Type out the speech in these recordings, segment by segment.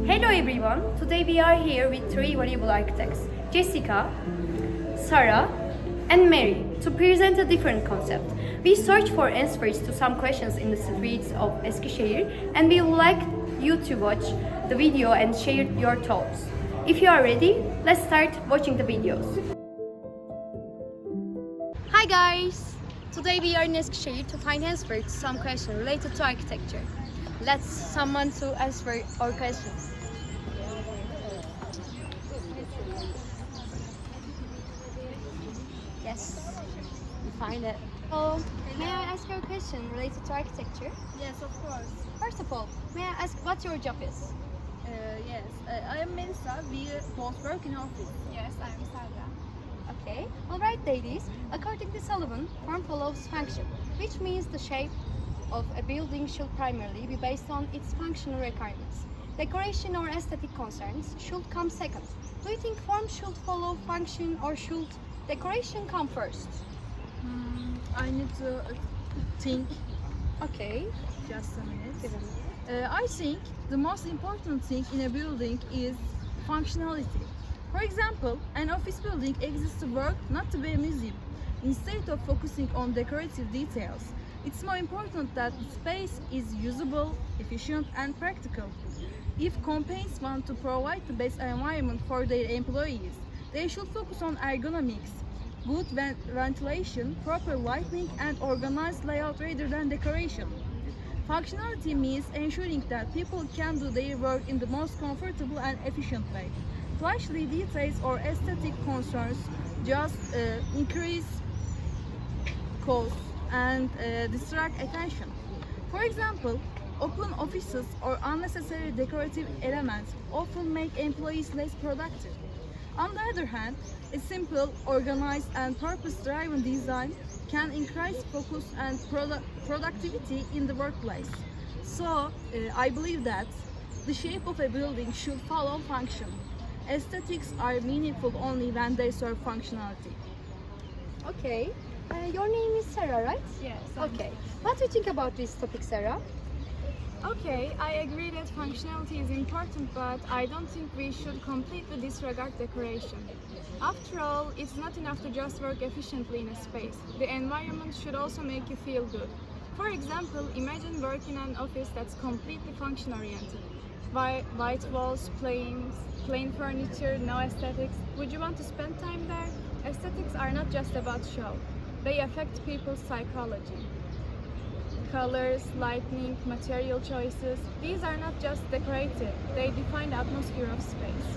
Hello everyone, today we are here with three valuable architects, Jessica, Sarah and Mary, to present a different concept. We searched for answers to some questions in the streets of Eskişehir and we would like you to watch the video and share your thoughts. If you are ready, let's start watching the videos. Hi guys! Today we are in Eskişehir to find answers to some questions related to architecture. Let's someone to answer our questions. Yes, we find it. So, may I ask you a question related to architecture? Yes, of course. First of all, may I ask what your job is? Yes, I am Melissa. We both work in office. Yes, I am Sarah. Okay, alright ladies. According to Sullivan, form follows function, which means the shape of a building should primarily be based on its functional requirements. Decoration or aesthetic concerns should come second. Do you think form should follow function or should decoration come first? I need to think Okay. just a minute. I think the most important thing in a building is functionality. For example, an office building exists to work, not to be a museum. Instead of focusing on decorative details, it's more important that the space is usable, efficient, and practical. If companies want to provide the best environment for their employees, they should focus on ergonomics, good ventilation, proper lighting, and organized layout rather than decoration. Functionality means ensuring that people can do their work in the most comfortable and efficient way. Flashy details or aesthetic concerns just increase costs and distract attention. For example, open offices or unnecessary decorative elements often make employees less productive. On the other hand, a simple, organized, and purpose-driven design can increase focus and productivity in the workplace. So, I believe that the shape of a building should follow function. Aesthetics are meaningful only when they serve functionality. Okay. Your name is Sarah, right? Yes. Okay. What do you think about this topic, Sarah? Okay, I agree that functionality is important, but I don't think we should completely disregard decoration. After all, it's not enough to just work efficiently in a space. The environment should also make you feel good. For example, imagine working in an office that's completely function-oriented. White walls, plain furniture, no aesthetics. Would you want to spend time there? Aesthetics are not just about show. They affect people's psychology. Colors, lighting, material choices, these are not just decorative, they define the atmosphere of space.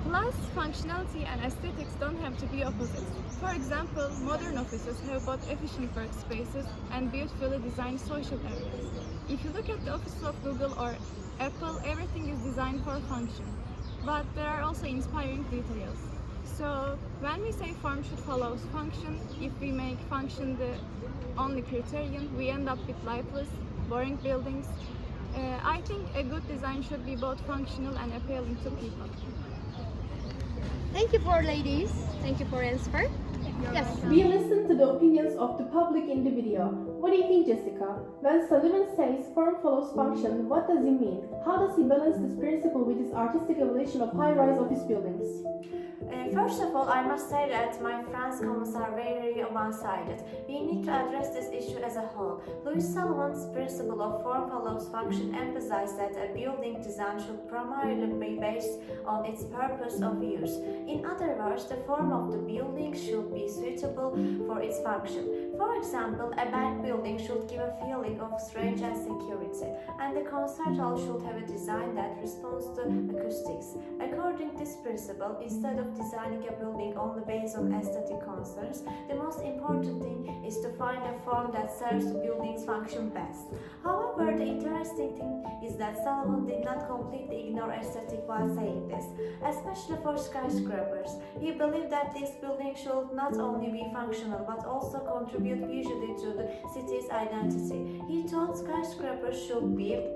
Plus, functionality and aesthetics don't have to be opposites. For example, modern offices have both efficient workspaces and beautifully designed social areas. If you look at the offices of Google or Apple, everything is designed for function. But there are also inspiring details. So, when we say form should follow function, if we make function the only criterion, we end up with lifeless, boring buildings. I think a good design should be both functional and appealing to people. Thank you for ladies. Thank you for answer. Yes. We listened to the opinions of the public in the video. What do you think, Jessica? When Sullivan says form follows function, what does he mean? How does he balance this principle with his artistic evolution of high-rise office buildings? First of all, I must say that my friends' comments are very one-sided. We need to address this issue as a whole. Louis Sullivan's principle of form follows function emphasizes that a building design should primarily be based on its purpose of use. In other words, the form of the building should be suitable for its function. For example, a bank building should give a feeling of strength and security, and the concert hall should have a design that responds to acoustics. According to this principle, instead of designing a building only based on aesthetic concerns, the most important thing is to find a form that serves the building's function best. However, the interesting thing is that Sullivan did not completely ignore aesthetic while saying this, especially for skyscrapers. He believed that this building should not only be functional but also contribute visually to the city's identity. He thought skyscrapers should be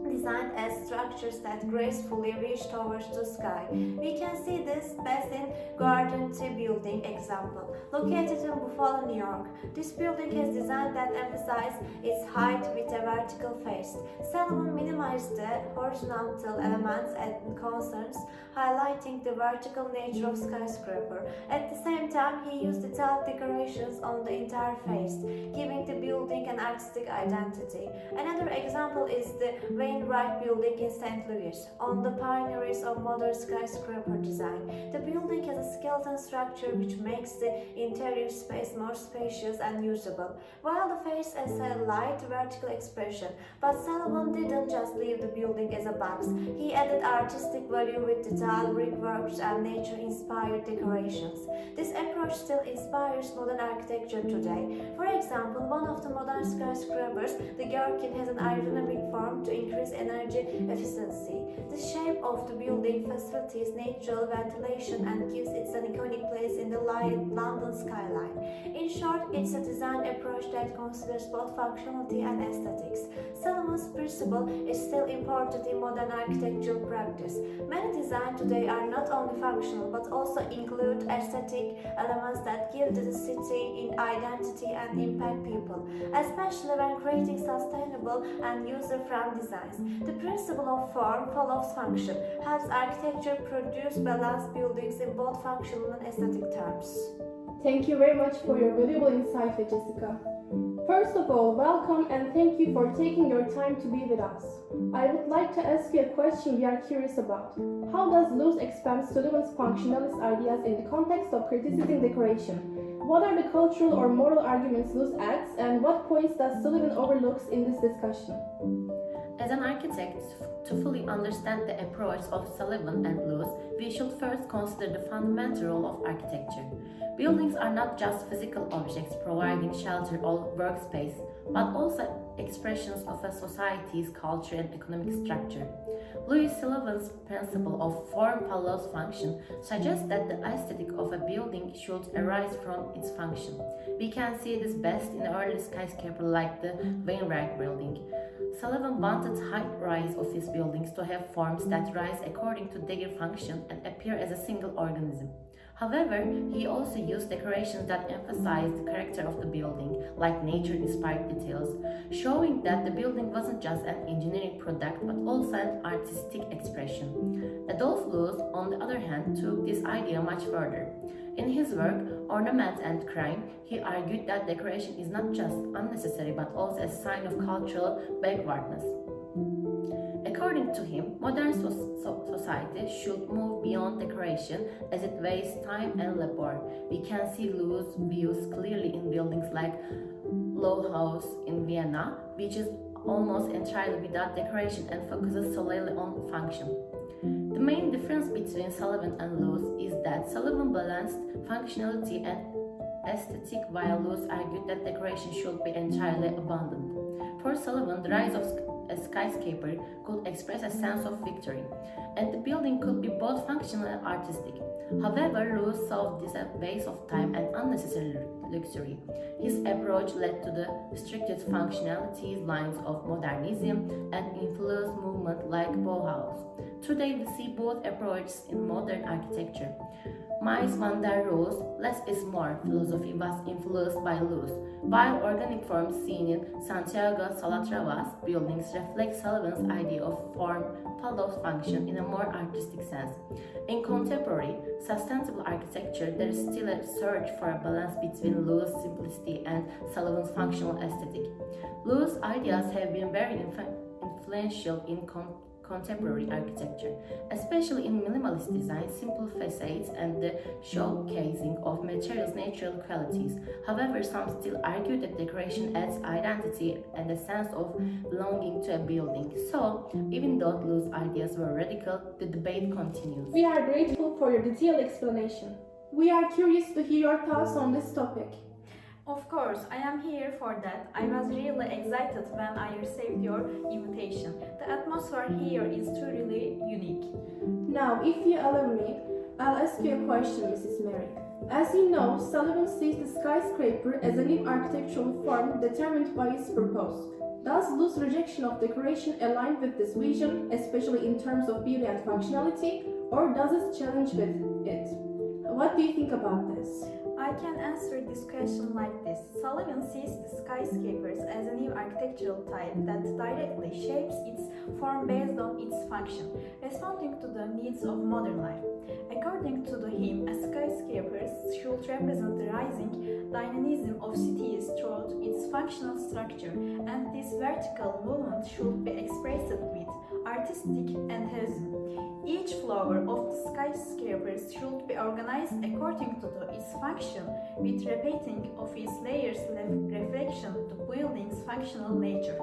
designed as structures that gracefully reach towards the sky. We can see this best in Garden T building example, located in Buffalo, New York. This building has design that emphasizes its height with a vertical face. Sullivan minimized the horizontal elements and concerns, highlighting the vertical nature of skyscraper. At the same time, he used detailed decorations on the entire face, giving the building an artistic identity. Another example is the Wainwright Building in St. Louis, on the pioneers of modern skyscraper design. The building has a skeleton structure which makes the interior space more spacious and usable, while the face has a light vertical expression. But Sullivan didn't just leave the building as a box. He added artistic value with detailed brickworks and nature-inspired decorations. This approach still inspires modern architecture today. For example, one of the modern skyscrapers, the Gherkin, has an aerodynamic form to increase energy efficiency. The shape of the building facilitates natural ventilation and gives it an iconic place in the London skyline. In short, it's a design approach that considers both functionality and aesthetics. Sullivan's principle is still important in modern architectural practice. Many designs today are not only functional but also include aesthetic elements that give the city in identity and impact people, especially when creating sustainable and user-friendly designs. The principle of form follows function, helps architecture produce balanced buildings in both functional and aesthetic terms. Thank you very much for your valuable insight, Jessica. First of all, welcome and thank you for taking your time to be with us. I would like to ask you a question we are curious about. How does loos expand Sullivan's functionalist ideas in the context of criticizing decoration? What are the cultural or moral arguments loos adds, and what points does Sullivan overlooks in this discussion? As an architect, to fully understand the approach of Sullivan and loos, we should first consider the fundamental role of architecture. Buildings are not just physical objects providing shelter or workspace, but also expressions of a society's culture and economic structure. Louis Sullivan's principle of form follows function suggests that the aesthetic of a building should arise from its function. We can see this best in early skyscrapers like the Wainwright Building. Sullivan wanted high-rise office buildings to have forms that rise according to their function and appear as a single organism. However, he also used decorations that emphasized the character of the building, like nature-inspired details, showing that the building wasn't just an engineering product but also an artistic expression. Adolf Loos, on the other hand, took this idea much further. In his work, Ornament and Crime, he argued that decoration is not just unnecessary but also a sign of cultural backwardness. According to him, modern society should move beyond decoration as it wastes time and labor. We can see Loos' views clearly in buildings like Low House in Vienna, which is almost entirely without decoration and focuses solely on function. The main difference between Sullivan and Loos is that Sullivan balanced functionality and aesthetic, while Loos argued that decoration should be entirely abandoned. For Sullivan, the rise of a skyscraper could express a sense of victory, and the building could be both functional and artistic. However, Loos saw this as a waste of time and unnecessary luxury. His approach led to the restricted functionality lines of modernism and influenced movements like Bauhaus. Today, we see both approaches in modern architecture. Mies van der Rohe's less is more philosophy was influenced by Loos, while organic forms seen in Santiago Calatravas buildings reflect Sullivan's idea of form follows function in a more artistic sense. In contemporary, sustainable architecture, there is still a search for a balance between Loos' simplicity and Sullivan's functional aesthetic. Loos' ideas have been very influential in contemporary architecture, especially in minimalist design, simple facades, and the showcasing of materials' natural qualities. However, some still argue that decoration adds identity and a sense of belonging to a building. So, even though Loos' ideas were radical, the debate continues. We are grateful for your detailed explanation. We are curious to hear your thoughts on this topic. Of course, I am here for that. I was really excited when I received your invitation. The atmosphere here is truly unique. Now, if you allow me, I'll ask you a question, Mrs. Mary. As you know, Sullivan sees the skyscraper as a new architectural form determined by its purpose. Does Lou's rejection of decoration align with this vision, especially in terms of beauty and functionality, or does it challenge with it? What do you think about this? I can answer this question like this. Sullivan sees the skyscrapers as a new architectural type that directly shapes its form based on its function, responding to the needs of modern life. According to him, a skyscraper should represent the rising dynamism of cities through its functional structure, and this vertical movement should be expressed with artistic enthusiasm. Each floor of the skyscrapers should be organized according to its function, with repeating of its layers reflection to building's functional nature.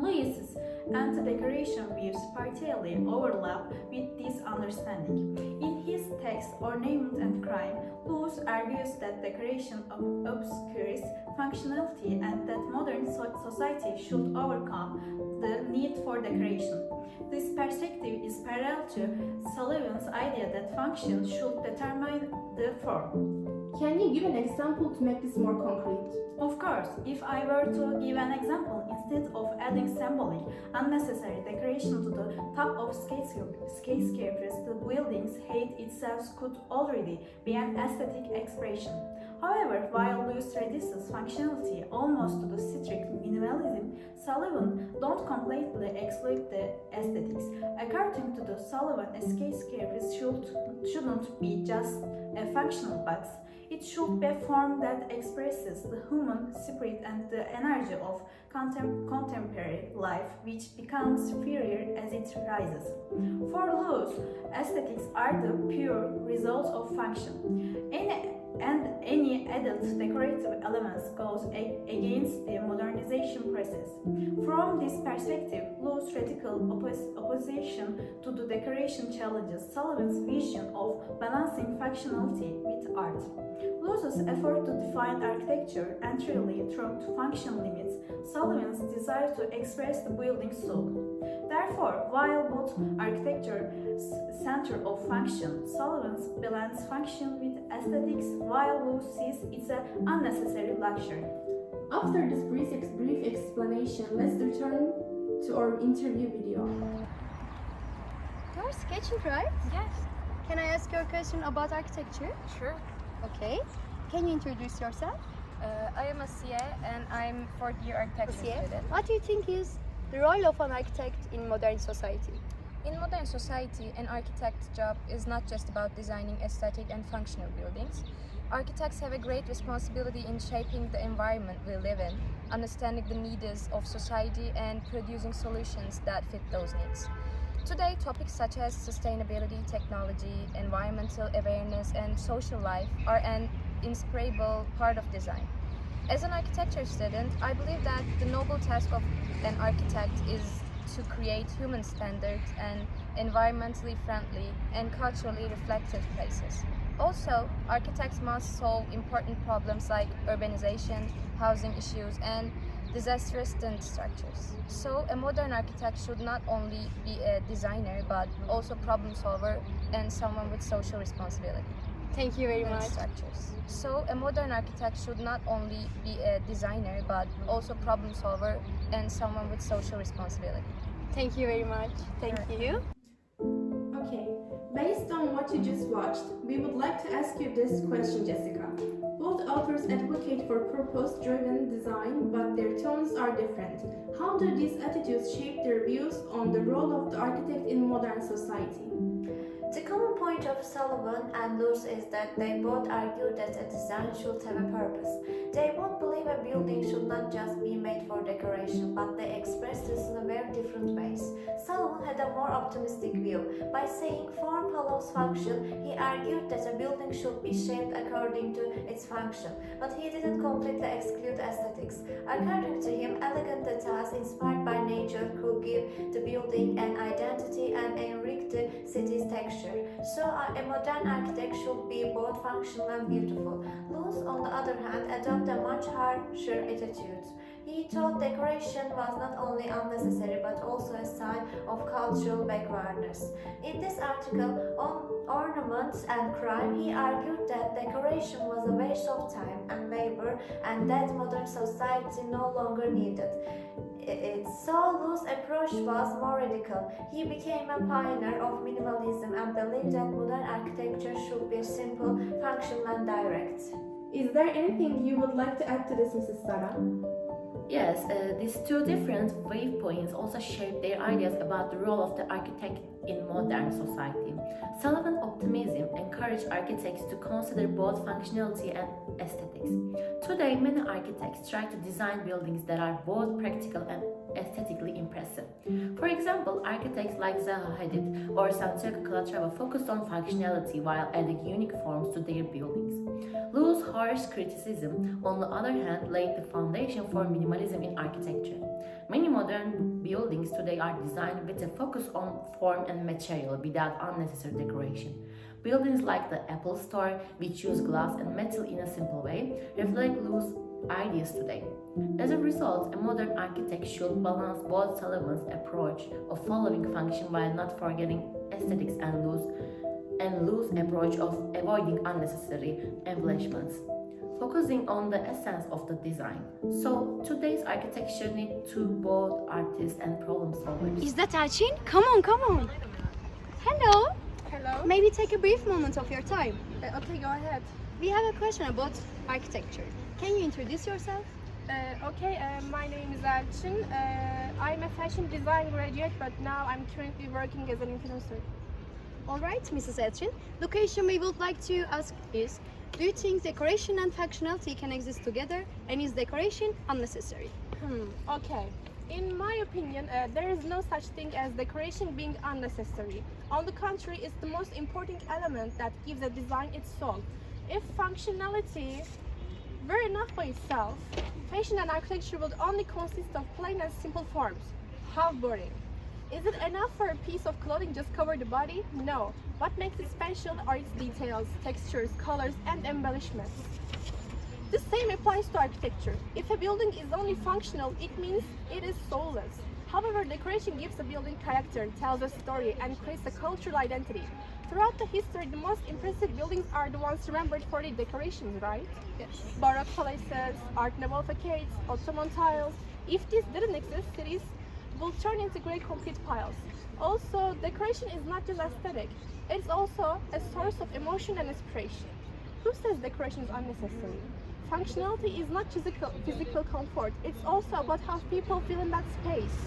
Lewis's anti-decoration views partially overlap with this understanding. In his text Ornament and Crime, Lewis argues that decoration obscures functionality and that modern society should overcome the need for decoration. This perspective is parallel to Sullivan's idea that function should determine the form. Can you give an example to make this more concrete? Of course, if I were to give an example, instead of adding symbolic, unnecessary decoration to the top of skyscrapers, the building's height itself could already be an aesthetic expression. However, while Lewis reduces functionality almost to the strict minimalism, Sullivan don't completely exclude the aesthetics. According to the Sullivan, a skyscraper shouldn't be just a functional box. It should be a form that expresses the human spirit and the energy of contemporary life, which becomes superior as it rises. For Lewis, aesthetics are the pure result of function. Any added decorative elements goes against the modernization process. From this perspective, Lewis' radical opposition to the decoration challenges Sullivan's vision of balancing functionality with art. Lewis's effort to define architecture entirely through function limits Sullivan's desire to express the building's soul. Therefore, while both architecture center of function, Sullivan's blends function with aesthetics, while Lewis sees it's an unnecessary luxury. After this brief explanation, let's return to our interview video. You're sketching, right? Yes, Can I ask you a question about architecture? sure. Okay. Can you introduce yourself? I am a CA and I'm fourth year architecture student. What do you think is the role of an architect in modern society? In modern society, an architect's job is not just about designing aesthetic and functional buildings. Architects have a great responsibility in shaping the environment we live in, understanding the needs of society and producing solutions that fit those needs. Today, topics such as sustainability, technology, environmental awareness, and social life are an inseparable part of design. As an architecture student, I believe that the noble task of an architect is to create human-centered and environmentally friendly and culturally reflective places. Also, architects must solve important problems like urbanization, housing issues, and disaster-resistant structures. So, a modern architect should not only be a designer but also problem solver and someone with social responsibility. Thank you very And much. structures. So, a modern architect should not only be a designer but also problem solver and someone with social responsibility. Thank you very much. Thank you. Okay, based on what you just watched, we would like to ask you this question, Jessica. Both authors advocate for purpose-driven design, but their tones are different. How do these attitudes shape their views on the role of the architect in modern society? The common point of Sullivan and Lewis is that they both argue that a design should have a purpose. They both believe a building should not just be made for decoration, but they express this in a very different ways. Sullivan had a more optimistic view. By saying form follows function, he argued that a building should be shaped according to its function, but he didn't completely exclude aesthetics. According to him, elegant details inspired by nature could give the building an identity and enrich the city's texture. So a modern architect should be both functional and beautiful. Lewis, on the other hand, adopted a much harsher attitude. He thought decoration was not only unnecessary but also a sign of cultural backwardness. In this article on ornaments and crime, he argued that decoration was a waste of time and labor and that modern society no longer needed it. So Loos' approach was more radical. He became a pioneer of minimalism and believed that modern architecture should be simple, functional and direct. Is there anything you would like to add to this, Mrs. Sarah? Yes, these two different viewpoints also shape their ideas about the role of the architect in modern society. Sullivan's optimism encouraged architects to consider both functionality and aesthetics. Today, many architects try to design buildings that are both practical and aesthetically impressive. For example, architects like Zaha Hadid or Santiago Calatrava focused on functionality while adding unique forms to their buildings. Loos' harsh criticism, on the other hand, laid the foundation for minimalism in architecture. Many modern buildings today are designed with a focus on form and material without unnecessary decoration. Buildings like the Apple Store, which use glass and metal in a simple way, reflect Loos' ideas today. As a result, a modern architect should balance both Sullivan's approach of following function while not forgetting aesthetics and Loos' approach of avoiding unnecessary embellishments, focusing on the essence of the design. So today's architecture needs to both artists and problem solvers. Is that Elçin? Come on, come on. Hello. Hello? Maybe take a brief moment of your time. Okay, go ahead. We have a question about architecture. Can you introduce yourself? My name is Elçin. I'm a fashion design graduate, but now I'm currently working as an influencer. All right, Mrs. Elçin. The question we would like to ask is, do you think decoration and functionality can exist together, and is decoration unnecessary? Okay. In my opinion, there is no such thing as decoration being unnecessary. On the contrary, it's the most important element that gives a design its soul. If functionality were enough by itself, fashion and architecture would only consist of plain and simple forms. How boring. Is it enough for a piece of clothing just cover the body? No. What makes it special are its details, textures, colors, and embellishments. The same applies to architecture. If a building is only functional, it means it is soulless. However, decoration gives a building character, tells a story, and creates a cultural identity. Throughout the history, the most impressive buildings are the ones remembered for their decorations, right? Yes. Baroque palaces, Art Nouveau facades, Ottoman tiles. If these didn't exist, cities will turn into great concrete piles. Also, decoration is not just aesthetic, it's also a source of emotion and inspiration. Who says decoration is unnecessary? Functionality is not physical comfort, it's also about how people feel in that space.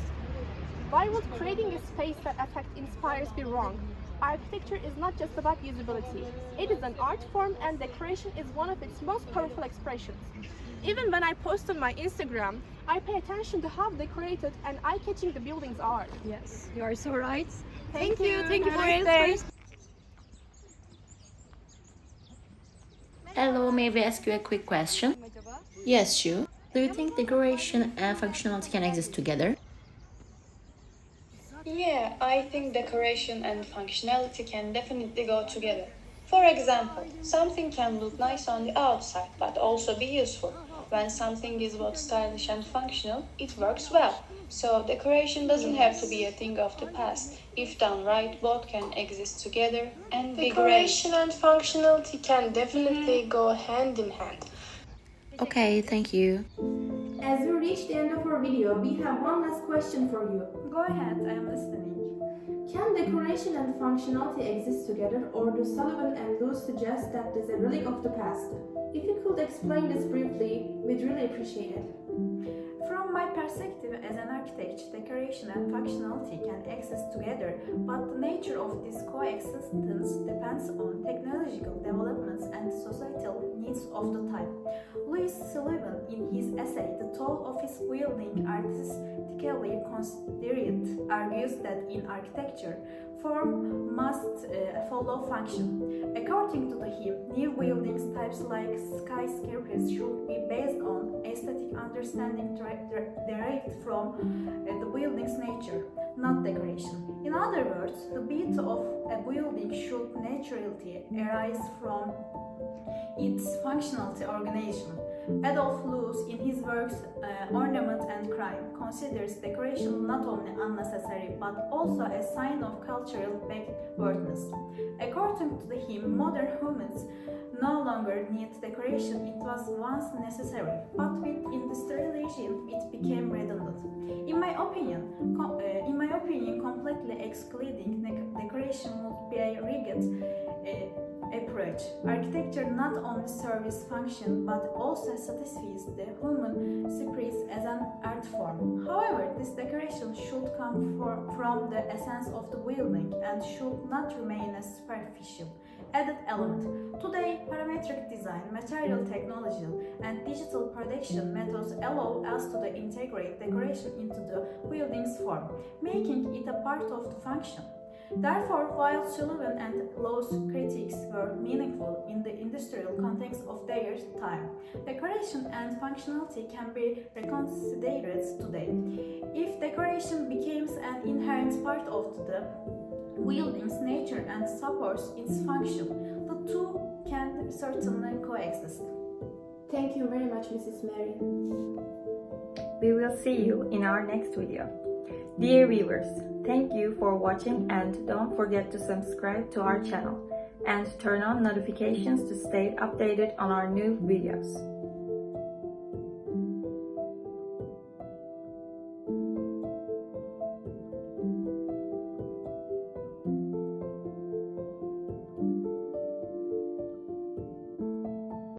Why would creating a space that affects inspires be wrong? Architecture is not just about usability. It is an art form and decoration is one of its most powerful expressions. Even when I post on my Instagram, I pay attention to how decorated and eye-catching the buildings are. Yes, you are so right. Thank you. Thank you Have for a your nice day. answers. Hello, may we ask you a quick question? Yes, Shu. Do you think decoration and functionality can exist together? Yeah, I think decoration and functionality can definitely go together. For example, something can look nice on the outside but also be useful. When something is both stylish and functional, it works well. So decoration doesn't have to be a thing of the past. If done right, both can exist together and be great. Decoration and functionality can definitely go hand in hand. Okay, thank you. As we reach the end of our video, we have one last question for you. Go ahead, I am listening. Can decoration and functionality exist together, or do Sullivan and Loos suggest that there's a relic of the past? If you could explain this briefly, we'd really appreciate it. From my perspective as an architect, decoration and functionality can exist together, but the nature of this coexistence depends on technological developments and societal needs of the time. Louis Sullivan, in his essay The Tall Office Building Artistically Considered, argues that in architecture, form must follow function. According to him, new buildings types like skyscrapers should be based on aesthetic understanding derived from the building's nature, not decoration. In other words, the beauty of a building should naturally arise from its functionality organization. Adolf Loos, in his works Ornament and Crime, considers decoration not only unnecessary but also a sign of cultural backwardness. According to him, modern humans no longer need decoration. It was once necessary, but with industrialization it became redundant. In my opinion, completely excluding decoration would be a rigid approach. Architecture not only serves function but also satisfies the human spirit as an art form. However, this decoration should come from the essence of the building and should not remain a superficial added element. Today, parametric design, material technology, and digital production methods allow us to integrate decoration into the building's form, making it a part of the function. Therefore, while Sullivan and Loos' critiques were meaningful in the industrial context of their time, decoration and functionality can be reconsidered today. If decoration becomes an inherent part of the building's nature and supports its function, the two can certainly coexist. Thank you very much, Mrs. Mary. We will see you in our next video. Dear viewers, thank you for watching and don't forget to subscribe to our channel and turn on notifications to stay updated on our new videos.